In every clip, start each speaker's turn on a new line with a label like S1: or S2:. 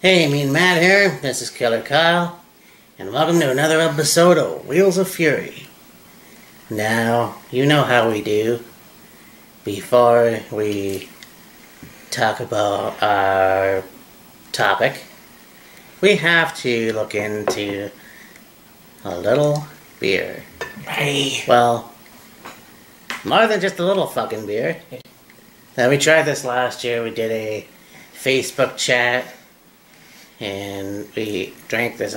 S1: Hey, me and Matt here. This is Killer Kyle, and welcome to another episode of Wheels of Fury. Now, you know how we do. Before we talk about our topic, we have to look into a little beer.
S2: Hey.
S1: Well, more than just a little fucking beer. Now, we tried this last year. We did a Facebook chat. And we drank this.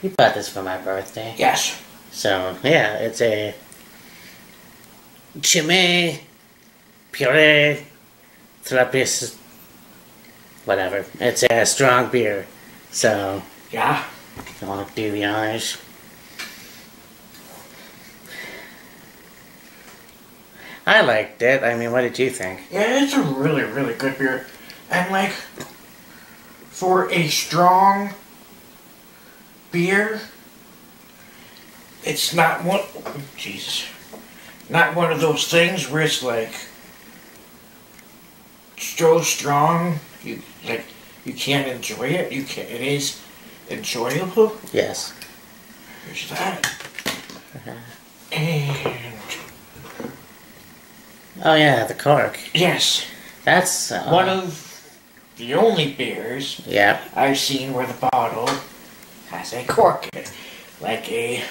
S1: We bought this for my birthday.
S2: Yes.
S1: So, yeah, it's a Chimay Puree Therapist. Whatever. It's a strong beer. So,
S2: Yeah.
S1: if you want to do the honors. I liked it. I mean, what did you think?
S2: Yeah, it's a really, really good beer. And like, for a strong beer, it's not one. Jesus. Not one of those things where it's like so strong you can't enjoy it. You can. It is enjoyable.
S1: Yes.
S2: There's that. And
S1: oh yeah, the cork.
S2: yes,
S1: That's
S2: one of the only beers
S1: yeah.
S2: I've seen where the bottle has a cork in it. Like a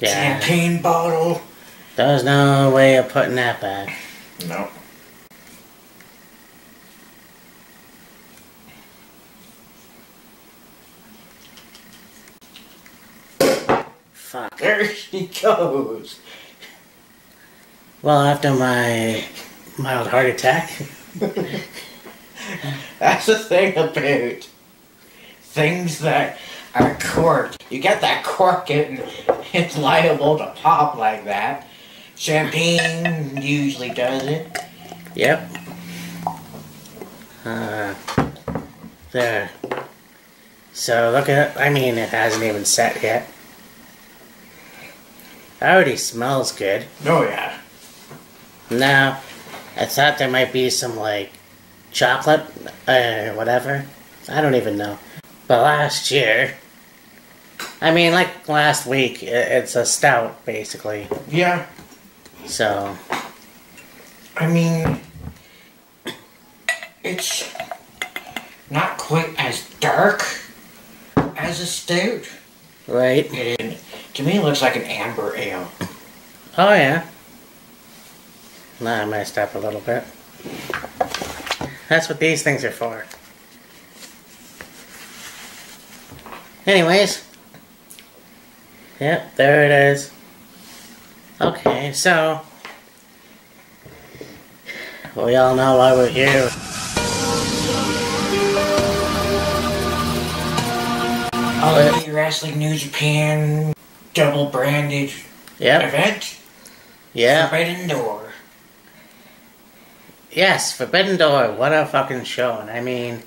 S2: champagne bottle.
S1: There's no way of putting that back.
S2: No.
S1: Fuck.
S2: There she goes.
S1: Well, after my mild heart attack.
S2: That's the thing about things that are corked. You get that cork and it's liable to pop like that. Champagne usually does it.
S1: Yep. There. So look at, I mean, it hasn't even set yet. It already smells good.
S2: Oh yeah.
S1: Now, I thought there might be some, like, chocolate, whatever. I don't even know. But last year, I mean, like last week, it's a stout, basically.
S2: Yeah.
S1: So,
S2: I mean, it's not quite as dark as a stout.
S1: right?
S2: To me, it looks like an amber ale.
S1: Oh, yeah. Nah, I messed up a little bit. That's what these things are for. Anyways. Yep, there it is. Okay, so we all know why we're here.
S2: All the Wrestling New Japan double branded
S1: Yep.
S2: event.
S1: Yeah.
S2: Forbidden Door.
S1: Yes, Forbidden Door. What a fucking show. And I mean,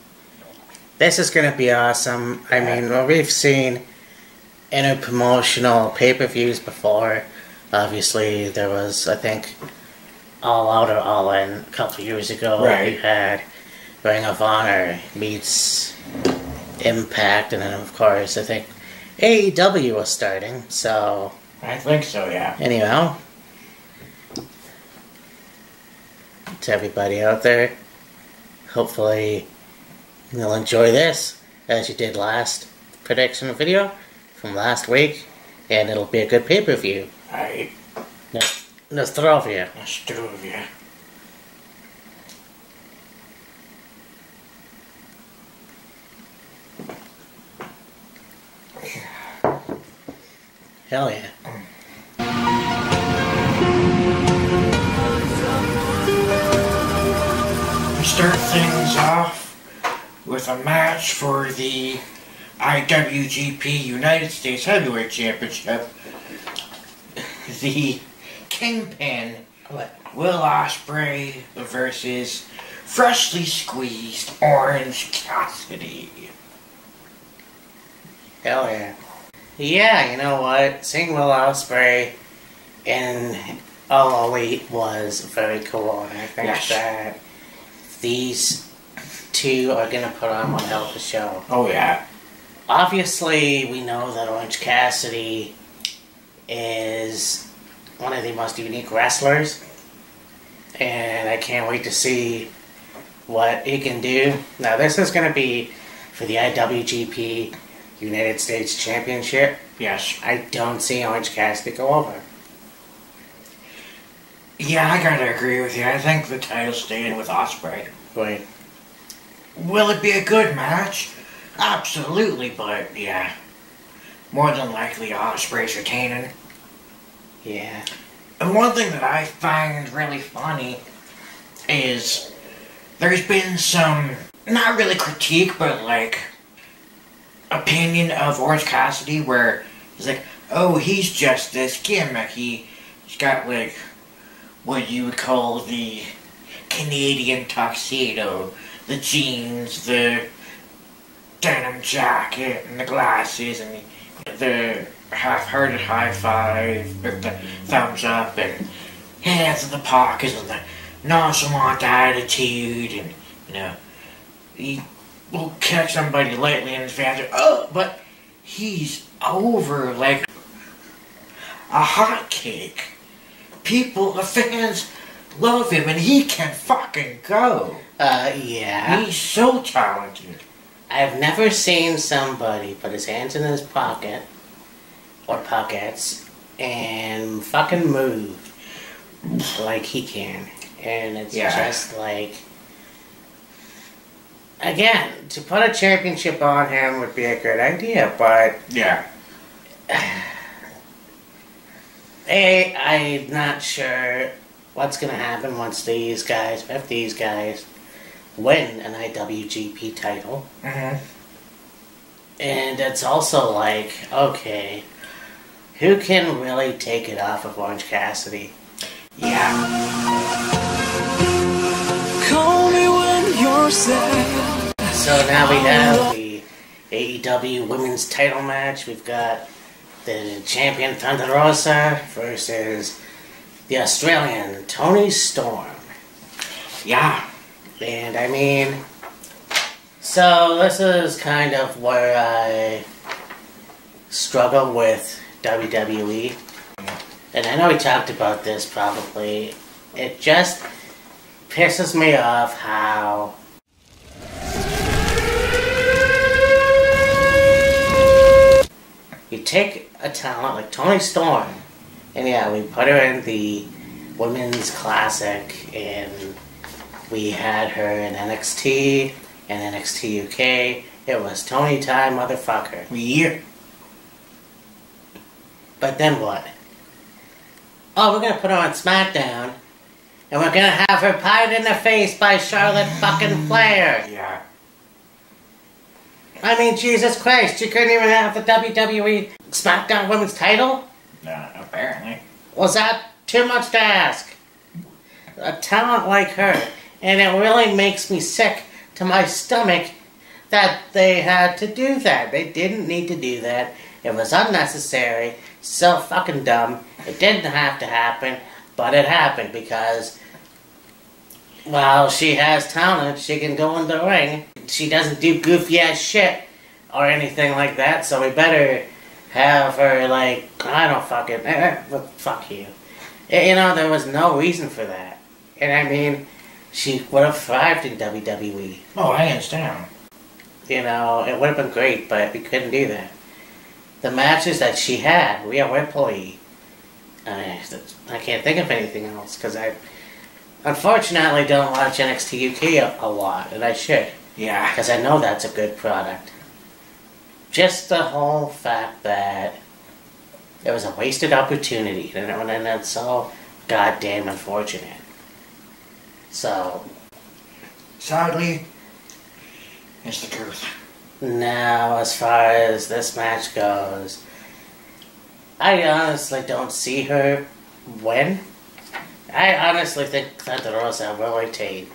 S1: this is going to be awesome. I mean, well, we've seen interpromotional pay-per-views before. Obviously, there was, I think, All Out or All In a couple years ago.
S2: Right.
S1: We had Ring of Honor meets Impact. And then, of course, I think AEW was starting. So,
S2: I think so, yeah.
S1: anyhow, to everybody out there, hopefully you'll enjoy this as you did last prediction video from last week, and it'll be a good pay-per-view.
S2: Alright.
S1: Nostrovia.
S2: Nostrovia.
S1: Hell yeah.
S2: We start things off with a match for the IWGP United States Heavyweight Championship. The Kingpin, Will Ospreay versus freshly squeezed Orange Cassidy.
S1: Hell yeah. Yeah, you know what? Seeing Will Ospreay in All Elite was very cool, and I think
S2: Yes.
S1: that these two are gonna put on one hell of a show.
S2: Oh, yeah.
S1: Obviously, we know that Orange Cassidy is one of the most unique wrestlers, and I can't wait to see what he can do. Now, this is going to be for the IWGP United States Championship.
S2: Yes.
S1: I don't see Orange Cassidy go over.
S2: Yeah, I gotta agree with you. I think the title's staying with Ospreay.
S1: Wait.
S2: Will it be a good match? Absolutely, but yeah. More than likely, Ospreay's retaining.
S1: Yeah.
S2: And one thing that I find really funny is there's been some, not really critique, but like opinion of Orange Cassidy where it's like, oh, he's just this gimmick. He's got like what you would call the Canadian tuxedo, the jeans, the denim jacket, and the glasses, and the half-hearted high five with the thumbs up, and hands in the pockets, and the nonchalant attitude, and you know, he will catch somebody lightly, and his fans are, oh, but he's over like a hotcake. People, the fans love him, and he can fucking go.
S1: Yeah.
S2: He's so talented.
S1: I've never seen somebody put his hands in his pocket, or pockets, and fucking move like he can. And it's just like, again, to put a championship on him would be a good idea, but
S2: yeah.
S1: I'm not sure what's going to happen once if these guys win an IWGP title.
S2: Mm-hmm.
S1: And it's also like, okay, who can really take it off of Orange Cassidy?
S2: Yeah.
S3: Call me when you're sad.
S1: So now we have the AEW Women's title match. We've got the champion Thunder Rosa versus the Australian Toni Storm.
S2: Yeah.
S1: And I mean, so this is kind of where I struggle with WWE. And I know we talked about this probably. It just pisses me off how you take a talent like Toni Storm, and yeah, we put her in the Women's Classic, and we had her in NXT and NXT UK. It was Tony time, motherfucker.
S2: Yeah.
S1: But then what? Oh, we're gonna put her on SmackDown, and we're gonna have her pied in the face by Charlotte fucking Flair.
S2: Yeah.
S1: I mean, Jesus Christ, you couldn't even have the WWE SmackDown Women's title?
S2: No, apparently.
S1: Was that too much to ask? A talent like her. And it really makes me sick to my stomach that they had to do that. They didn't need to do that. It was unnecessary. So fucking dumb. It didn't have to happen, but it happened because, well, she has talent. She can go in the ring. She doesn't do goofy ass shit or anything like that, so we better have her, like, I don't fucking, fuck you. You know, there was no reason for that. And I mean, she would have thrived in WWE.
S2: Oh, I understand.
S1: You know, it would have been great, but we couldn't do that. The matches that she had, Rhea Ripley, I can't think of anything else, because I unfortunately don't watch NXT UK a lot, and I should.
S2: Yeah.
S1: Because I know that's a good product. Just the whole fact that it was a wasted opportunity, and that's so goddamn unfortunate. So,
S2: sadly, it's the truth.
S1: Now, as far as this match goes, I honestly don't see her win. I honestly think Thunder Rosa will retain.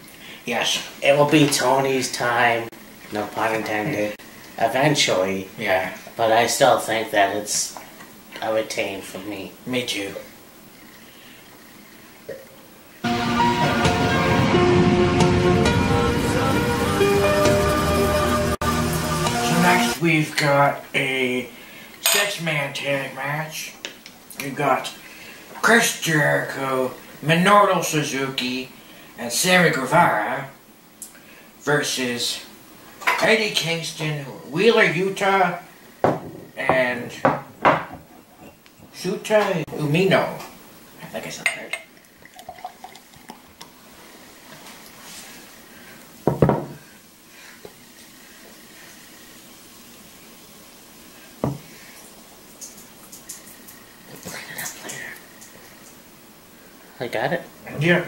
S2: Yes.
S1: It will be Tony's time, no pun intended, eventually.
S2: Yeah.
S1: But I still think that it's a retain for me.
S2: Me too. we've got a 6-man tag match. We've got Chris Jericho, Minoru Suzuki, and Sammy Guevara versus Eddie Kingston, Wheeler Yuta, and Shuta Umino. I think I said that right.
S1: I got it.
S2: Yeah.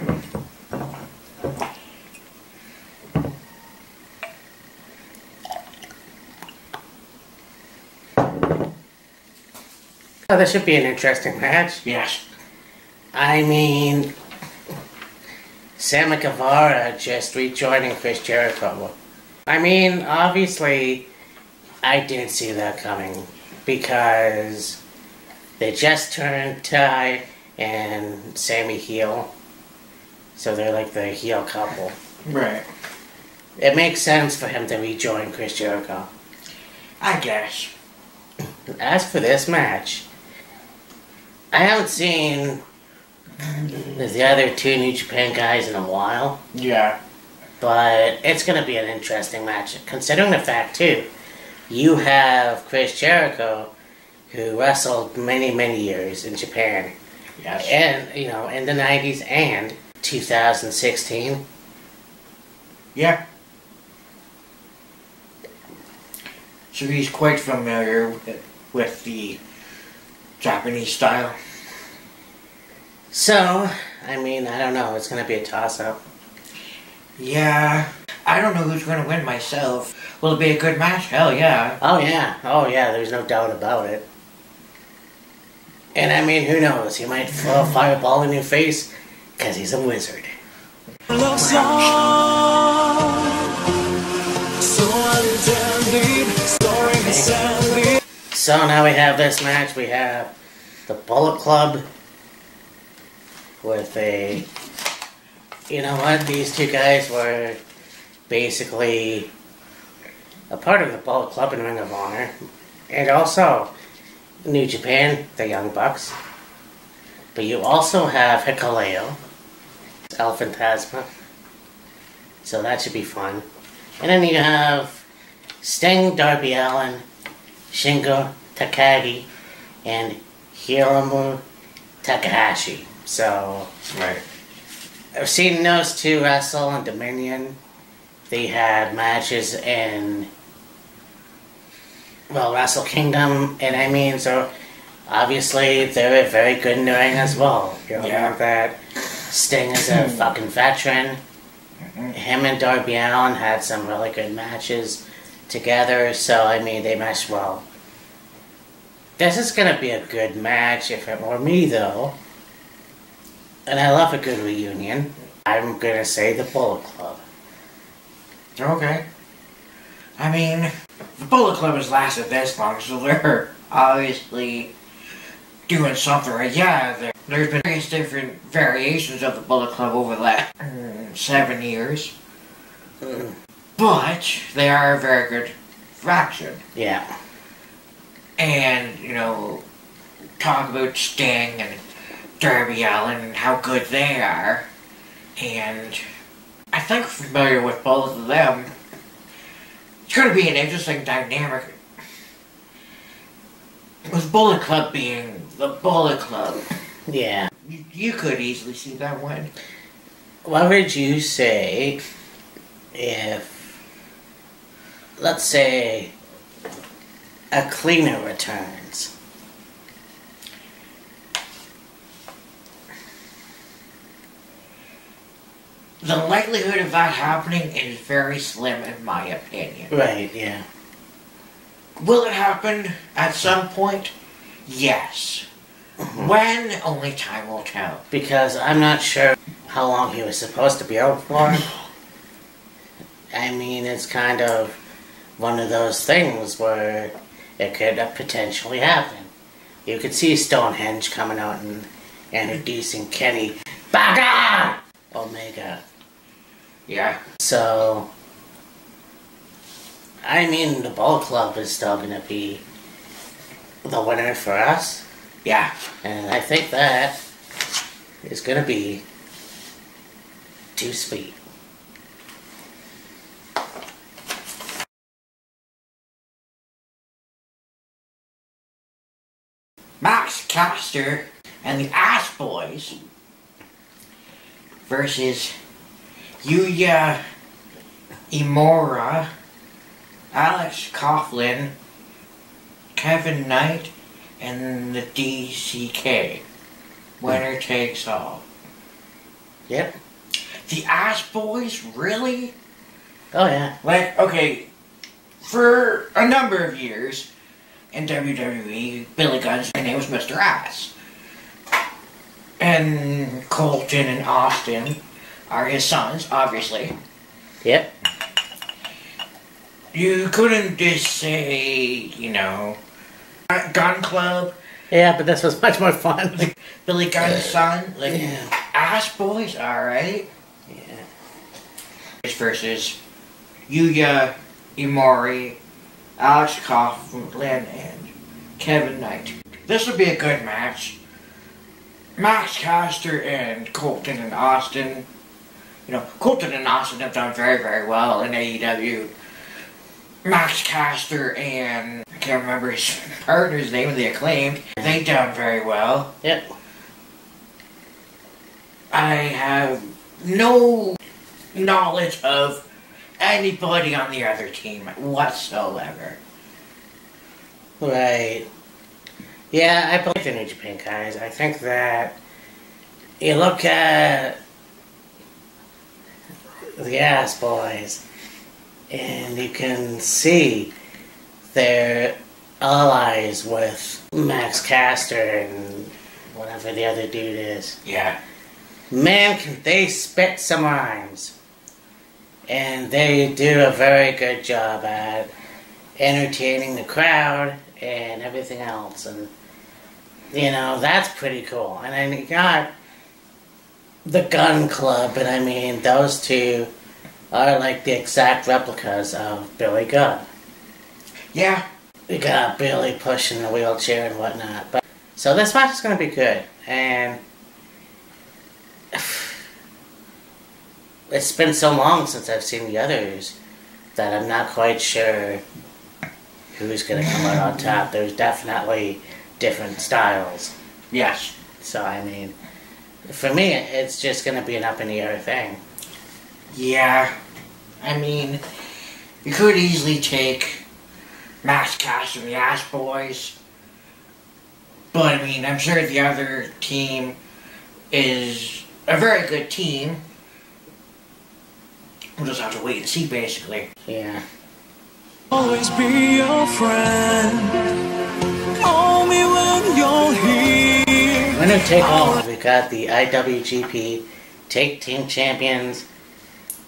S1: Oh, this should be an interesting match.
S2: Yes.
S1: I mean, Sammy Guevara just rejoining Chris Jericho. I mean, obviously, I didn't see that coming because they just turned Ty and Sammy heel, so they're like the heel couple.
S2: Right.
S1: It makes sense for him to rejoin Chris Jericho.
S2: I guess.
S1: As for this match, I haven't seen the other two New Japan guys in a while,
S2: Yeah.
S1: but it's going to be an interesting match. Considering the fact, too, you have Chris Jericho, who wrestled many, many years in Japan.
S2: Yes.
S1: And, you know, in the 90s and 2016.
S2: Yeah. So he's quite familiar with the Japanese style.
S1: So, I mean, I don't know. It's going to be a toss-up.
S2: Yeah. I don't know who's going to win myself. Will it be a good match? Hell yeah.
S1: Oh, yeah. Oh, yeah. There's no doubt about it. And, I mean, who knows? He might throw a fireball in your face because he's a wizard.
S3: Love song, so undeadly, story sadly.
S1: So now we have this match. We have the Bullet Club with a... You know what? These two guys were basically a part of the Bullet Club in Ring of Honor. And also New Japan, the Young Bucks. But you also have Hikuleo, El Fantasma. So that should be fun. And then you have Sting, Darby Allin, Shingo Takagi, and Hiromu Takahashi. So,
S2: Right.
S1: I've seen those two wrestle in Dominion. They had matches in, well, Wrestle Kingdom, and I mean, so obviously they're very good in the ring as well. You know,
S2: Yeah.
S1: that Sting is a fucking veteran. Him and Darby Allin had some really good matches together, so I mean, they meshed well. This is gonna be a good match if it were me, though. And I love a good reunion. I'm gonna say the Bullet Club.
S2: Okay. I mean, the Bullet Club has lasted this long, so they're obviously doing something right. Yeah, there's been various different variations of the Bullet Club over the last 7 years. But they are a very good faction.
S1: Yeah.
S2: And, you know, talk about Sting and Darby Allin and how good they are. And I think we're familiar with both of them. It's going to be an interesting dynamic. With Bullet Club being the Bullet Club.
S1: Yeah.
S2: You could easily see that win.
S1: What would you say if, let's say, a cleaner returns?
S2: The likelihood of that happening is very slim in my opinion.
S1: Right, yeah.
S2: Will it happen at some point? Yes. When? Only time will tell.
S1: Because I'm not sure how long he was supposed to be out for. I mean, it's kind of one of those things where it could potentially happen. You could see Stonehenge coming out and introducing Kenny Baga Omega.
S2: Yeah.
S1: So, I mean, the Bullet Club is still going to be the winner for us.
S2: Yeah.
S1: And I think that is going to be too sweet.
S2: Max Caster and the Ass Boys versus Yuya Imura, Alex Coughlin, Kevin Knight, and the DCK. Winner takes all.
S1: Yep.
S2: The Ass Boys, really?
S1: Oh, yeah.
S2: Like, okay, for a number of years in WWE, Billy Gunn's name was Mr. Ass. And Colton and Austin are his sons, obviously.
S1: Yep.
S2: You couldn't just say, you know, Gun Club.
S1: Yeah, but this was much more fun.
S2: Like, Billy Gunn's son. Like,
S1: Yeah.
S2: Ass Boys, alright.
S1: Yeah.
S2: Versus Yuya Imori, Alex Coughlin, and Kevin Knight. This would be a good match. Max Caster and Colton and Austin. You know, Colton and Austin have done very, very well in AEW. Max Caster and, I can't remember his partner's name, the Acclaimed, they've done very well.
S1: Yep.
S2: I have no knowledge of anybody on the other team whatsoever.
S1: Right. Yeah, I believe the New Japan guys. I think that you look at the Ass Boys and you can see their allies with Max Caster and whatever the other dude is.
S2: Yeah.
S1: Man, can they spit some rhymes. And they do a very good job at entertaining the crowd and everything else. And, you know, that's pretty cool. And then you got the Gun Club, and I mean, those two are like the exact replicas of Billy Gunn.
S2: Yeah.
S1: You got Billy pushing the wheelchair and whatnot. But so this match is going to be good. And it's been so long since I've seen the others that I'm not quite sure who's going to come out on top. There's definitely different styles.
S2: Yes.
S1: So, I mean, for me, it's just going to be an up-in-the-air thing.
S2: Yeah. I mean, you could easily take Max Caster and the Ass Boys. But, I mean, I'm sure the other team is a very good team. We'll just have to wait and see, basically.
S1: Yeah.
S3: Always be your friend. Call me when you're here.
S1: Winner take all. We got the IWGP Take Team Champions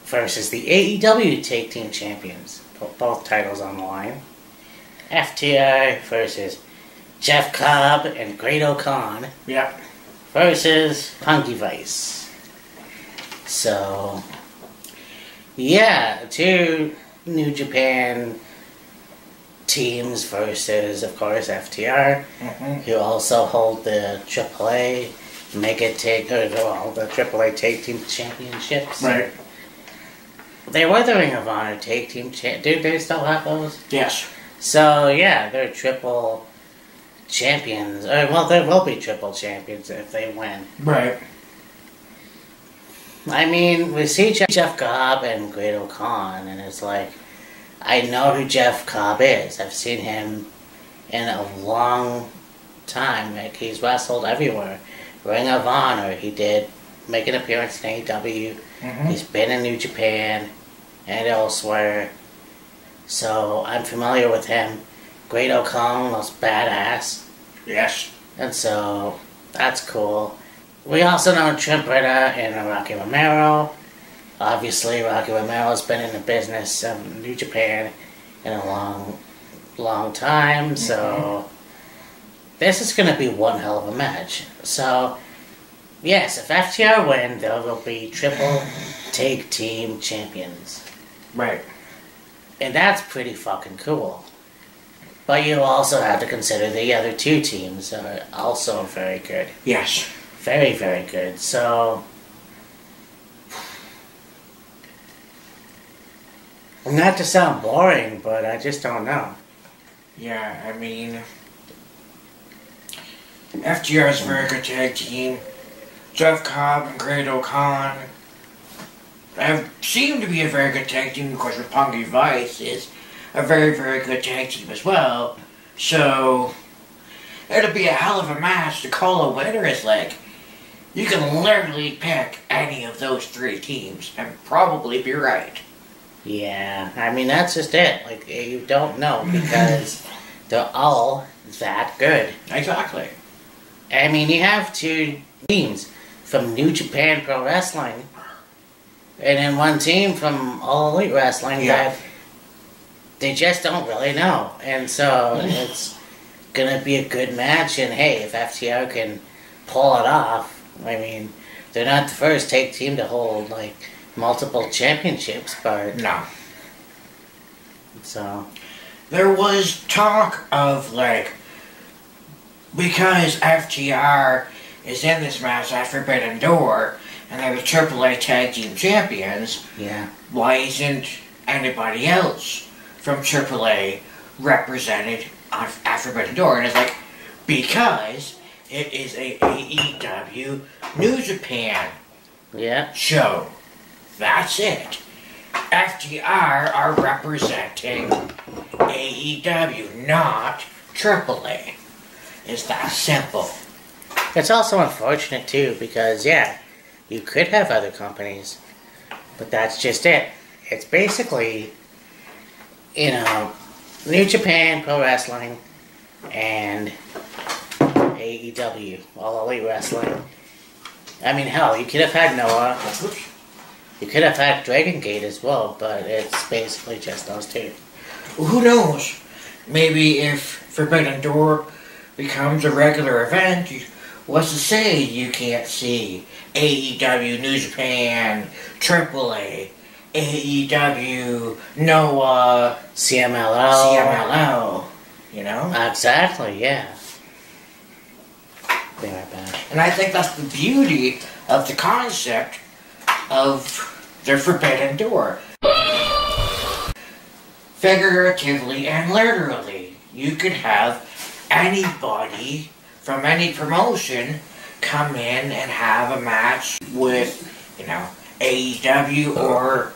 S1: versus the AEW Take Team Champions. Both titles on the line. FTR versus Jeff Cobb and Great-O-Khan.
S2: Yep.
S1: Versus Punky Vice. So, yeah, two New Japan teams versus, of course, FTR, who also hold the AAA the AAA Tag Team Championships.
S2: Right.
S1: They were the Ring of Honor Tag Team Do they still have those?
S2: Yes.
S1: So, yeah, they're triple champions. Well, there will be triple champions if they win.
S2: Right.
S1: I mean, we see Jeff Cobb and Great-O-Khan, and it's like, I know who Jeff Cobb is. I've seen him in a long time. Like, he's wrestled everywhere. Ring of Honor, he did make an appearance in AEW. He's been in New Japan and elsewhere. So, I'm familiar with him. Great-O-Khan was badass.
S2: Yes.
S1: And so, that's cool. We also know Trent Britta and Rocky Romero. Obviously, Rocky Romero's been in the business of New Japan in a long, long time. So, this is going to be one hell of a match. So, yes, if FTR win, there will be triple Tag Team Champions.
S2: Right.
S1: And that's pretty fucking cool. But you also have to consider the other two teams are also very good.
S2: Yes.
S1: Very, very good. So, not to sound boring, but I just don't know.
S2: Yeah, I mean, FTR is a very good tag team. Jeff Cobb and Great O'Khan have seemed to be a very good tag team. Of course, Roppongi Vice is a very, very good tag team as well. So, it'll be a hell of a match to call a winner. Is like, you can literally pick any of those three teams and probably be right.
S1: Yeah, I mean, that's just it. Like, you don't know because they're all that good.
S2: Exactly.
S1: I mean, you have two teams from New Japan Pro Wrestling and then one team from All Elite Wrestling that they just don't really know. And so it's going to be a good match. And hey, if FTR can pull it off, I mean, they're not the first tag team to hold, like, multiple championships, but...
S2: No.
S1: So...
S2: There was talk of, like, because FTR is in this match at Forbidden Door, and they're the AAA Tag Team Champions,
S1: yeah.
S2: Why isn't anybody else from AAA represented at Forbidden Door? And it's like, because it is a AEW New Japan show. That's it. FTR are representing AEW, not AAA. It's that simple.
S1: It's also unfortunate, too, because, yeah, you could have other companies, but that's just it. It's basically, you know, New Japan Pro Wrestling and AEW, All Elite Wrestling. I mean, hell, you could have had Noah. You could have had Dragon Gate as well, but it's basically just those two.
S2: Who knows? Maybe if Forbidden Door becomes a regular event, what's to say you can't see AEW, New Japan, AAA, AEW, Noah, CMLL, you know?
S1: Exactly, yeah. Be right back.
S2: And I think that's the beauty of the concept of the Forbidden Door. Figuratively and literally, you could have anybody from any promotion come in and have a match with, you know, AEW or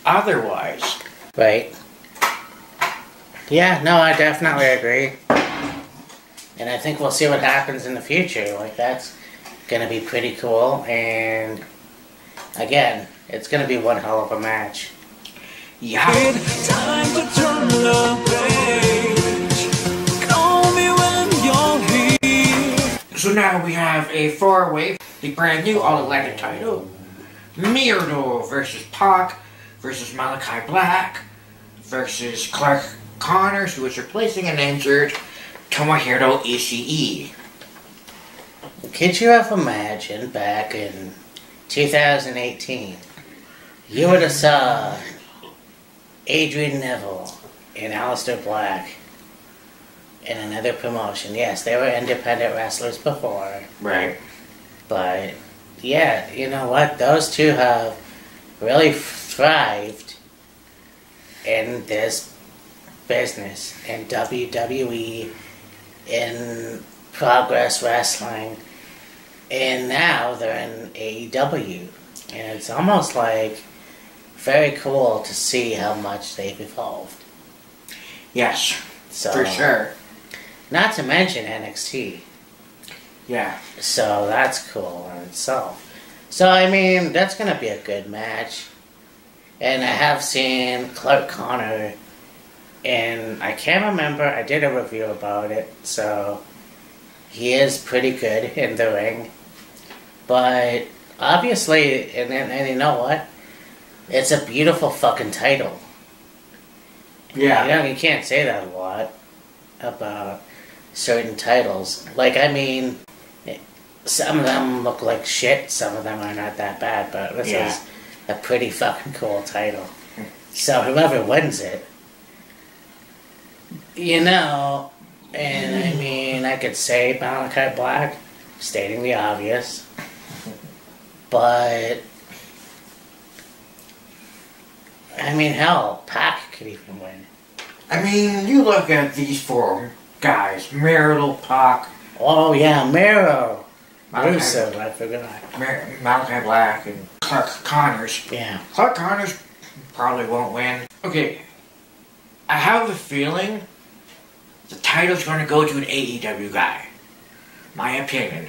S2: otherwise.
S1: Right. Yeah, no, I definitely agree. And I think we'll see what happens in the future. Like, that's gonna be pretty cool, and again, it's gonna be one hell of a match.
S2: Yeah.
S3: Time to turn the page. Call me when you're here.
S2: So now we have a four-way, the brand new All Atlantic title. Miro versus Pac versus Malachi Black versus Clark Connors, who is replacing an injured Tomohiro Ishii.
S1: Could you have imagined back in 2018, you would have saw Adrian Neville and Aleister Black in another promotion? Yes, they were independent wrestlers before.
S2: Right.
S1: But, yeah, you know what? Those two have really thrived in this business, in WWE, in Progress Wrestling, and now they're in AEW. And it's almost like very cool to see how much they've evolved.
S2: Yes,
S1: So,
S2: for sure.
S1: Not to mention NXT.
S2: Yeah.
S1: So that's cool in itself. So, I mean, that's going to be a good match. And I have seen Clark Connor, and I can't remember, I did a review about it, so he is pretty good in the ring. But obviously, and you know what? It's a beautiful fucking title.
S2: Yeah.
S1: You know, you can't say that a lot about certain titles. Like, I mean, some of them look like shit, some of them are not that bad, but this is a pretty fucking cool title. So whoever wins it, You know, and I mean, I could say Malachi Black, stating the obvious, but I mean, hell, Pac could even win.
S2: I mean, you look at these four guys, Myrtle, Pac.
S1: Oh yeah, Miro. Rusev, I forgot.
S2: Malachi Black and Clark Connors.
S1: Yeah.
S2: Clark Connors probably won't win. Okay, I have a feeling the title's going to go to an AEW guy. My opinion.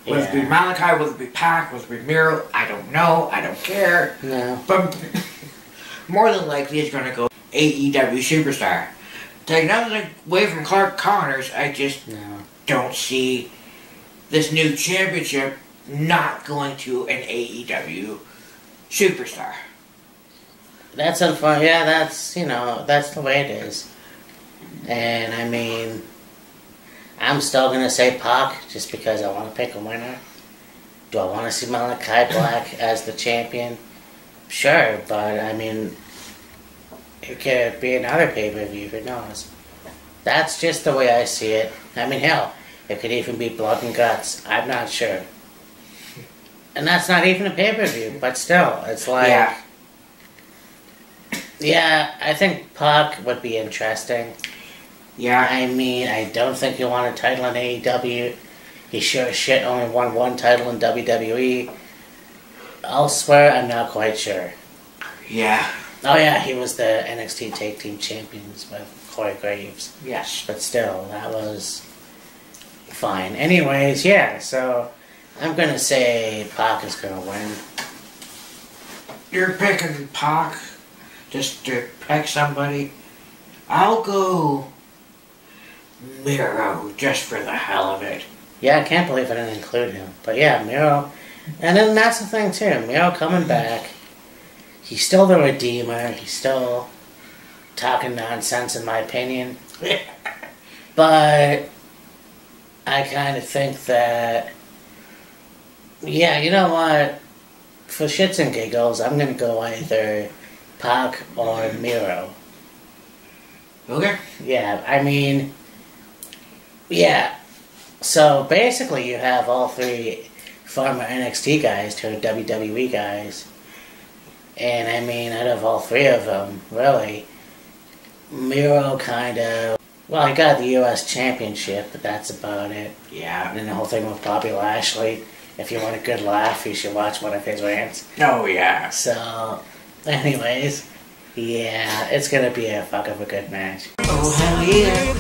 S2: Whether it be Malachi, whether it be Pac, whether it be Miro, I don't know. I don't care.
S1: No.
S2: But more than likely it's going to go AEW Superstar. Take nothing away from Clark Connors, I just don't see this new championship not going to an AEW Superstar.
S1: That's unfortunate. Yeah, that's, you know, that's the way it is. And I mean, I'm still going to say Pac just because I want to pick a winner. Do I want to see Malachi Black as the champion? Sure, but I mean, it could be another pay-per-view, who knows? That's just the way I see it. I mean, hell, it could even be Blood and Guts. I'm not sure. And that's not even a pay-per-view, but still, it's like... Yeah, I think Pac would be interesting.
S2: Yeah.
S1: I mean, I don't think he'll want a title in AEW. He sure as shit only won one title in WWE. Elsewhere, I'm not quite sure.
S2: Yeah.
S1: Oh yeah, he was the NXT Tag Team Champions with Corey Graves.
S2: Yes.
S1: But still, that was fine. Anyways, yeah, so I'm gonna say Pac is gonna win.
S2: You're picking Pac just to pick somebody. I'll go Miro just for the hell of it.
S1: Yeah, I can't believe I didn't include him. But yeah, Miro. And then that's the thing too, Miro coming back. He's still the Redeemer. He's still talking nonsense, in my opinion. But I kind of think that, yeah, you know what? For shits and giggles, I'm going to go either Pac or Miro.
S2: Okay.
S1: Yeah, I mean, yeah. So basically, you have all three former NXT guys to WWE guys. And I mean, out of all three of them, really, Miro kind of, well, he got the US Championship, but that's about it.
S2: Yeah.
S1: And then the whole thing with Bobby Lashley. If you want a good laugh, you should watch one of his rants.
S2: Oh, yeah.
S1: So, anyways, yeah, it's gonna be a fuck of a good match.
S2: Oh, hell yeah.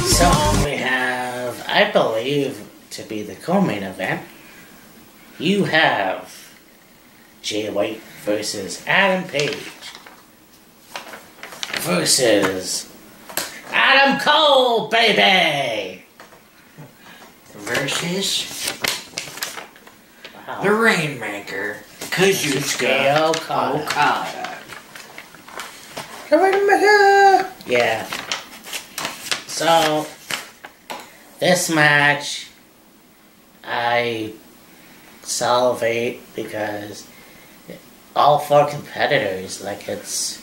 S1: So, we have, I believe, to be the co-main event, you have Jay White versus Adam Page versus Adam Cole, baby!
S2: Versus
S1: Wow.
S2: the Rainmaker, Kazuchika Okada.
S1: Yeah. So, this match, I salivate because all four competitors, like, it's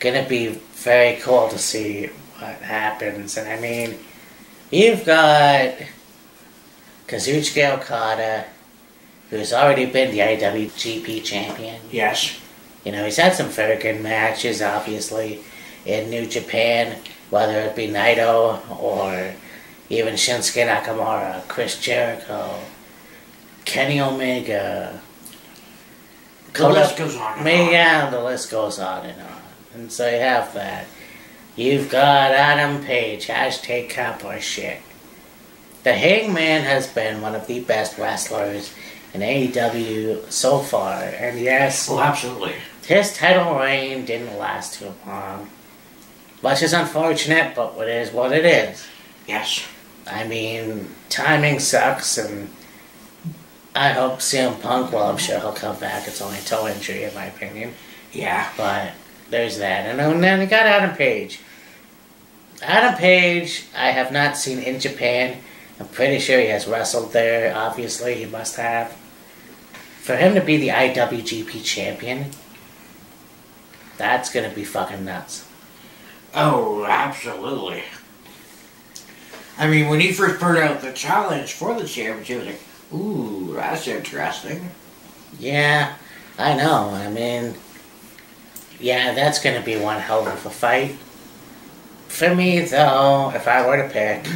S1: gonna be very cool to see what happens. And I mean, you've got Kazuchika Okada, who's already been the IWGP champion.
S2: Yes.
S1: You know, he's had some very good matches, obviously, in New Japan, whether it be Naito or even Shinsuke Nakamura, Chris Jericho, Kenny Omega.
S2: The list goes on and on.
S1: Yeah, the list goes on and on. And so you have that. You've got Adam Page, hashtag cowboy shit. The Hangman has been one of the best wrestlers in AEW so far. And yes,
S2: Oh, absolutely.
S1: his title reign didn't last too long. Which is unfortunate, but it is what it is.
S2: Yes.
S1: I mean, timing sucks, and I hope CM Punk, well, I'm sure he'll come back. It's only a toe injury, in my opinion.
S2: Yeah.
S1: But there's that. And then you got Adam Page. Adam Page, I have not seen in Japan. I'm pretty sure he has wrestled there. Obviously, he must have. For him to be the IWGP champion, That's gonna be fucking nuts.
S2: Oh, absolutely. I mean, when he first put out the challenge for the championship, I was like, ooh, that's interesting.
S1: Yeah, I know. I mean, yeah, that's gonna be one hell of a fight. For me, though, if I were to pick,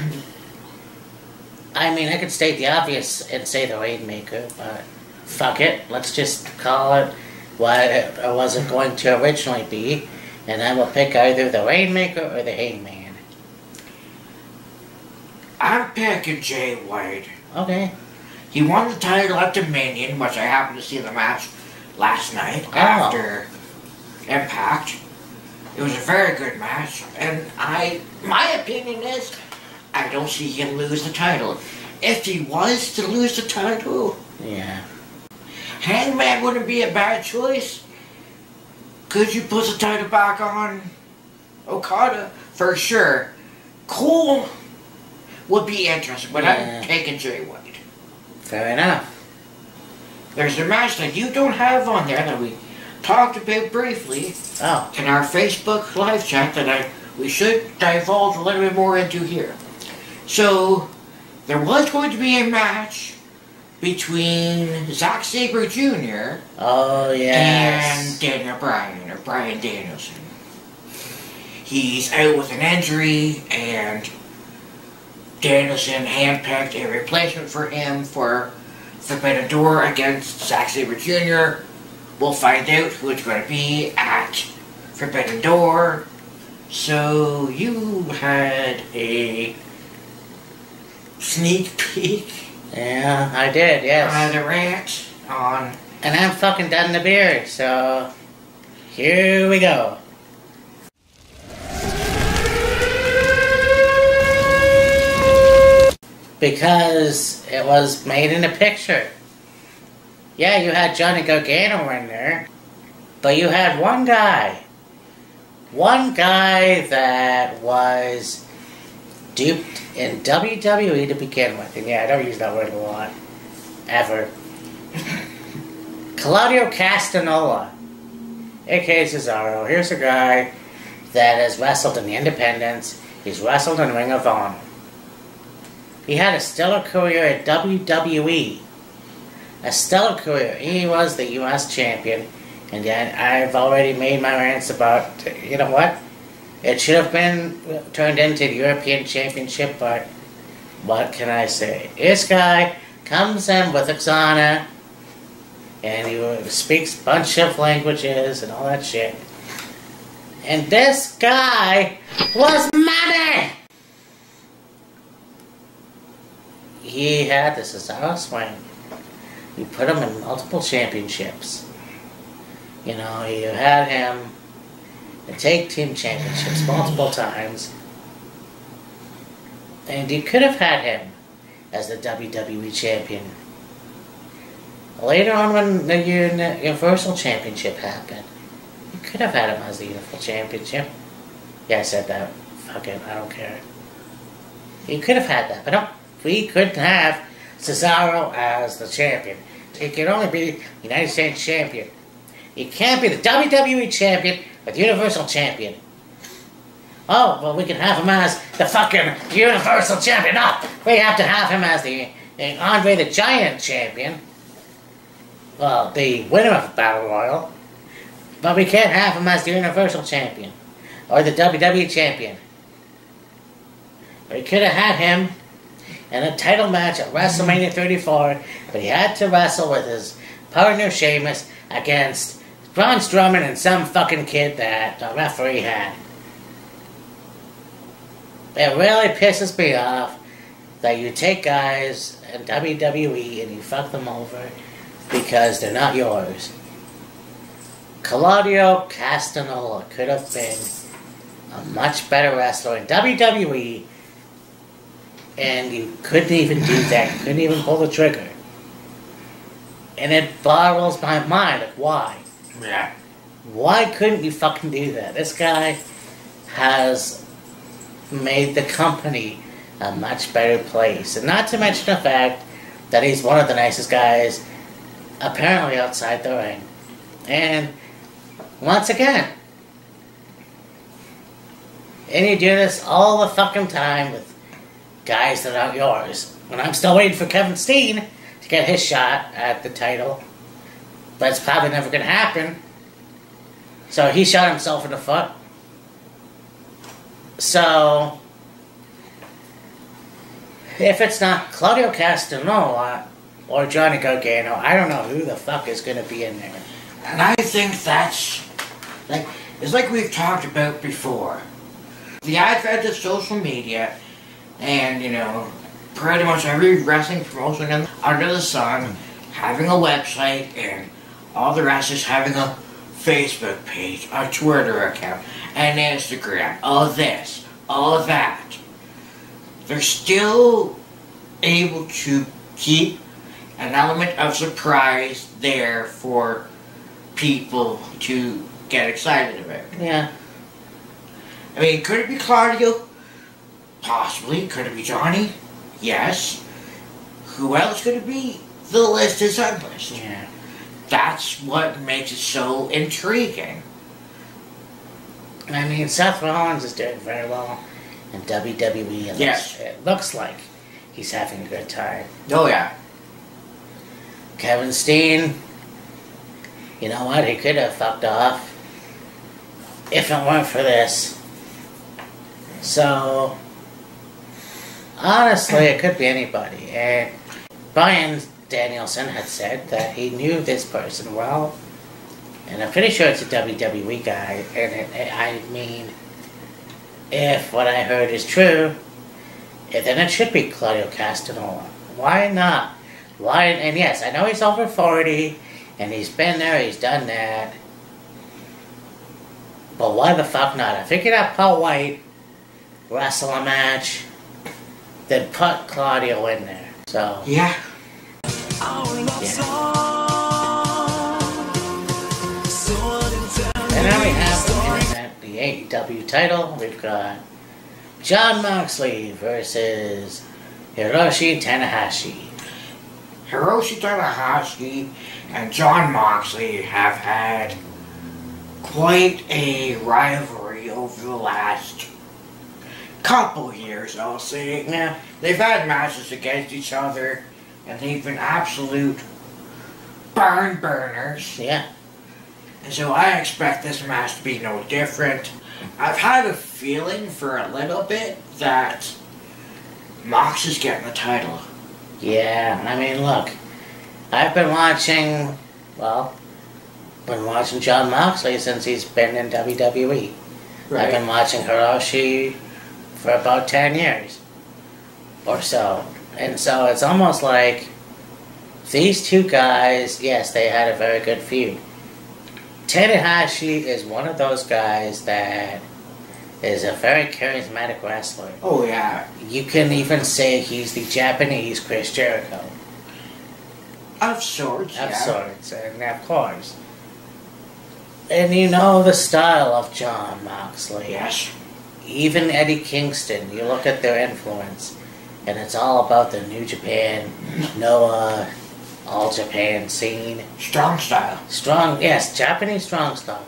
S1: I mean, I could state the obvious and say the Rainmaker, but fuck it. Let's just call it what it wasn't going to originally be, and I will pick either the Rainmaker or the Hangman.
S2: I'm picking Jay White.
S1: Okay.
S2: He won the title at Dominion, which I happened to see the match last night after Impact. It was a very good match, and my opinion is, I don't see him lose the title. If he was to lose the title,
S1: Yeah.
S2: Hangman wouldn't be a bad choice. Could you put the title back on Okada? For sure. Cole would be interesting, but I'm taking Jay White.
S1: Fair enough.
S2: There's a match that you don't have on there that we talked about briefly in our Facebook live chat that we should divulge a little bit more into here. So, there was going to be a match between Zack Sabre Jr.
S1: Oh, yes.
S2: and Daniel Bryan, or Bryan Danielson. He's out with an injury, and Danielson handpicked a replacement for him for Forbidden Door against Zack Sabre Jr. We'll find out who it's going to be at Forbidden Door. So you had a sneak peek.
S1: Yeah, I did, yes.
S2: On the rant on...
S1: And I'm fucking done the beer, so here we go. Because it was made in a picture. Yeah, you had Johnny Gargano in there, but you had one guy that was duped in WWE to begin with. And yeah, I don't use that word a lot. Ever. Claudio Castagnoli, aka Cesaro. Here's a guy that has wrestled in the Independents. He's wrestled in Ring of Honor. He had a stellar career at WWE. A stellar career. He was the U.S. champion. And yet, I've already made my rants about, you know what? It should have been turned into the European Championship, but what can I say? This guy comes in with Exana, and he speaks a bunch of languages and all that shit. And this guy was money! He had the Cesaro swing. You put him in multiple championships. You know, you had him in tag team championships multiple times. And you could have had him as the WWE champion. Later on when the Universal Championship happened, you could have had him as the Universal Championship. Yeah, I said that. Fuck it, I don't care. You could have had that, but no. We couldn't have Cesaro as the champion. He could only be the United States champion. He can't be the WWE champion or the Universal champion. Oh, well, we can have him as the fucking Universal champion. No, we have to have him as the Andre the Giant champion. Well, the winner of the Battle Royal. But we can't have him as the Universal champion or the WWE champion. We could have had him in a title match at WrestleMania 34, but he had to wrestle with his partner Sheamus against Braun Strowman and some fucking kid that the referee had. It really pisses me off that you take guys in WWE and you fuck them over because they're not yours. Claudio Castagnoli could have been a much better wrestler in WWE, and you couldn't even do that. You couldn't even pull the trigger. And it boggles my mind. Like, why?
S2: Yeah.
S1: Why couldn't you fucking do that? This guy has made the company a much better place. And not to mention the fact that he's one of the nicest guys, apparently, outside the ring. And, once again, And you do this all the fucking time with guys that aren't yours. And I'm still waiting for Kevin Steen to get his shot at the title. But it's probably never going to happen. So he shot himself in the foot. So, if it's not Claudio Castagnoli or Johnny Gargano, I don't know who the fuck is going to be in there.
S2: And I think that's, like, it's like we've talked about before. The advent of social media and, you know, pretty much every wrestling promotion under the sun having a website and all the rest is having a Facebook page, a Twitter account, an Instagram, all this, all of that. They're still able to keep an element of surprise there for people to get excited about.
S1: Yeah.
S2: I mean, could it be Claudio? Possibly. Could it be Johnny? Yes. Who else could it be? The list is endless.
S1: Yeah.
S2: That's what makes it so intriguing.
S1: I mean, Seth Rollins is doing very well in WWE. And
S2: Yes.
S1: It looks like he's having a good time.
S2: Oh, yeah.
S1: Kevin Steen, you know what? He could have fucked off if it weren't for this. So, honestly, it could be anybody. And Bryan Danielson had said that he knew this person well. And I'm pretty sure it's a WWE guy. And I mean, if what I heard is true, then it should be Claudio Castagnoli. Why not? Why? And yes, I know he's over 40, and he's been there, he's done that. But why the fuck not? I figured out Paul White wrestle a match, then put Claudio in there. So
S2: Yeah.
S1: And now we have the main event, the AEW title. We've got Jon Moxley versus Hiroshi Tanahashi.
S2: Hiroshi Tanahashi and Jon Moxley have had quite a rivalry over the last couple years, I'll say.
S1: Yeah.
S2: They've had matches against each other, and they've been absolute barn burners.
S1: Yeah.
S2: And so I expect this match to be no different. I've had a feeling for a little bit that Mox is getting the title.
S1: Yeah, I mean, look, I've been watching Jon Moxley since he's been in WWE.
S2: Right.
S1: I've been watching Hiroshi for about 10 years or so. And so it's almost like these two guys, yes, they had a very good feud. Tanahashi is one of those guys that is a very charismatic wrestler.
S2: Oh, yeah.
S1: You can even say he's the Japanese Chris Jericho.
S2: Of sorts,
S1: Of
S2: yeah.
S1: sorts, and of course. And you know the style of Jon Moxley.
S2: Yes.
S1: Even Eddie Kingston, you look at their influence, and it's all about the New Japan, Noah, All Japan scene.
S2: Strong style.
S1: Strong, yes, Japanese strong style.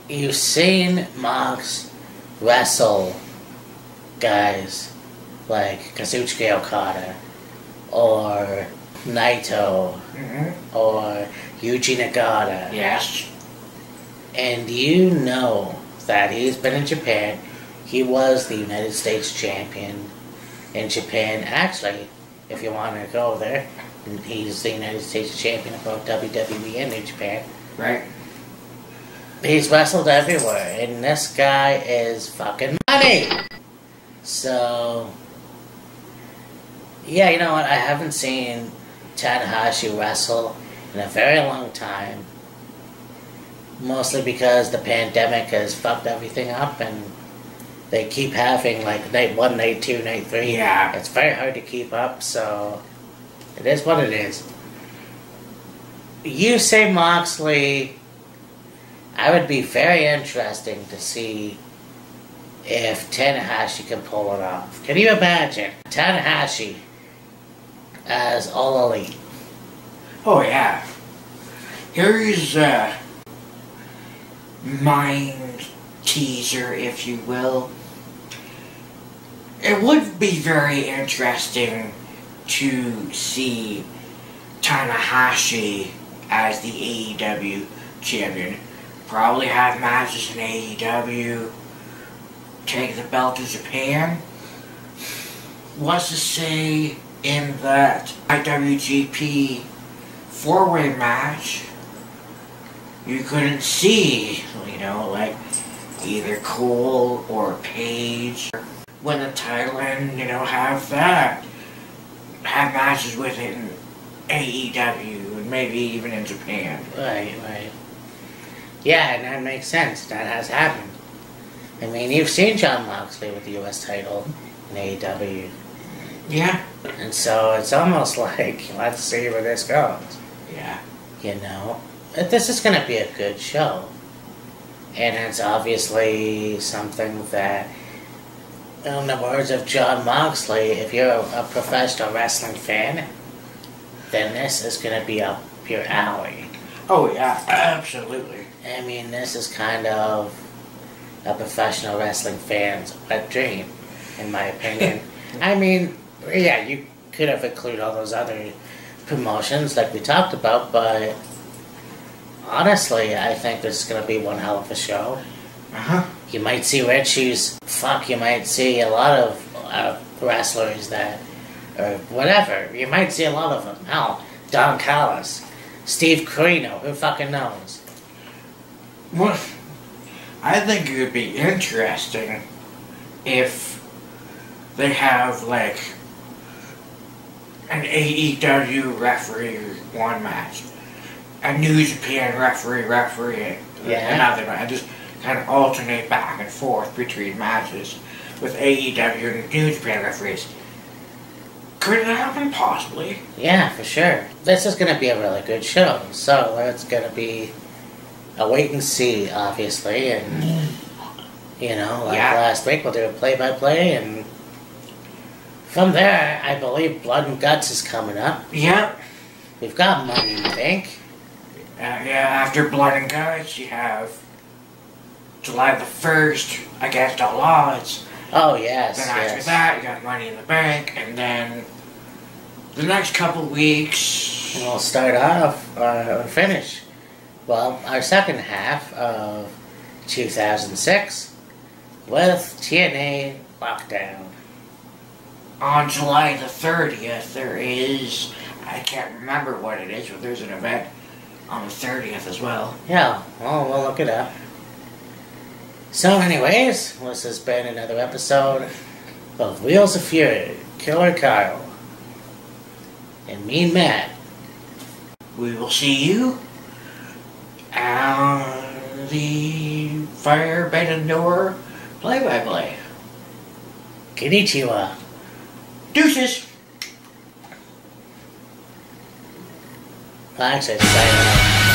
S1: You've seen Mox wrestle guys like Kazuchika Okada, or Naito,
S2: Mm-hmm.
S1: or Yuji Nagata.
S2: Yes.
S1: And you know that he's been in Japan. He was the United States champion in Japan. Actually, if you want to go there, he's the United States champion of both WWE and New Japan.
S2: Right.
S1: He's wrestled everywhere, and this guy is fucking money! So, yeah, you know what? I haven't seen Tanahashi wrestle in a very long time. Mostly because the pandemic has fucked everything up, and they keep having like night 1, night 2, night 3.
S2: Yeah.
S1: It's very hard to keep up, so it is what it is. You say Moxley, I would be very interesting to see if Tanahashi can pull it off. Can you imagine Tanahashi as All Elite?
S2: Oh, yeah. Here's mind teaser, if you will. It would be very interesting to see Tanahashi as the AEW champion. Probably have matches in AEW, take the belt to Japan. What's to say in that IWGP four-way match, you couldn't see, like either Cole or Paige win the title and, have matches within AEW and maybe even in Japan.
S1: Right. Yeah, and that makes sense. That has happened. I mean, you've seen Jon Moxley with the U.S. title in AEW.
S2: Yeah.
S1: And so it's almost like, let's see where this goes.
S2: Yeah.
S1: This is going to be a good show. And it's obviously something that, in the words of Jon Moxley, if you're a professional wrestling fan, then this is going to be up your alley.
S2: Oh, yeah, absolutely.
S1: I mean, this is kind of a professional wrestling fan's wet dream, in my opinion. I mean, yeah, you could have included all those other promotions like we talked about, but honestly, I think this is going to be one hell of a show. You might see Richie's. You might see a lot of wrestlers that, or whatever. You might see a lot of them. Hell, Don Callis, Steve Corino, who fucking knows?
S2: Well, I think it would be interesting if they have, like, an AEW referee one match, a New Japan referee another match, just kind of alternate back and forth between matches with AEW and New Japan referees. Could it happen? Possibly.
S1: Yeah, for sure. This is going to be a really good show, so it's going to be a wait and see, obviously, and, last week we'll do a play-by-play, and from there, I believe Blood and Guts is coming up.
S2: Yep.
S1: We've got Money in the Bank.
S2: After Blood and Guts, you have July the 1st against All Odds.
S1: Oh, yes.
S2: Then after that, you got Money in the Bank, and then the next couple weeks,
S1: and we'll start off, or finish, our second half of 2006 with TNA Lockdown.
S2: On July the 30th, there is, I can't remember what it is, but there's an event on the 30th as well.
S1: Yeah, well, we'll look it up. So anyways, this has been another episode of Wheels of Fury, Killer Kyle, and Mean Matt.
S2: We will see you on the Fire Bending Door play-by-play.
S1: Konnichiwa.
S2: Deuces!
S1: Actually, sign off.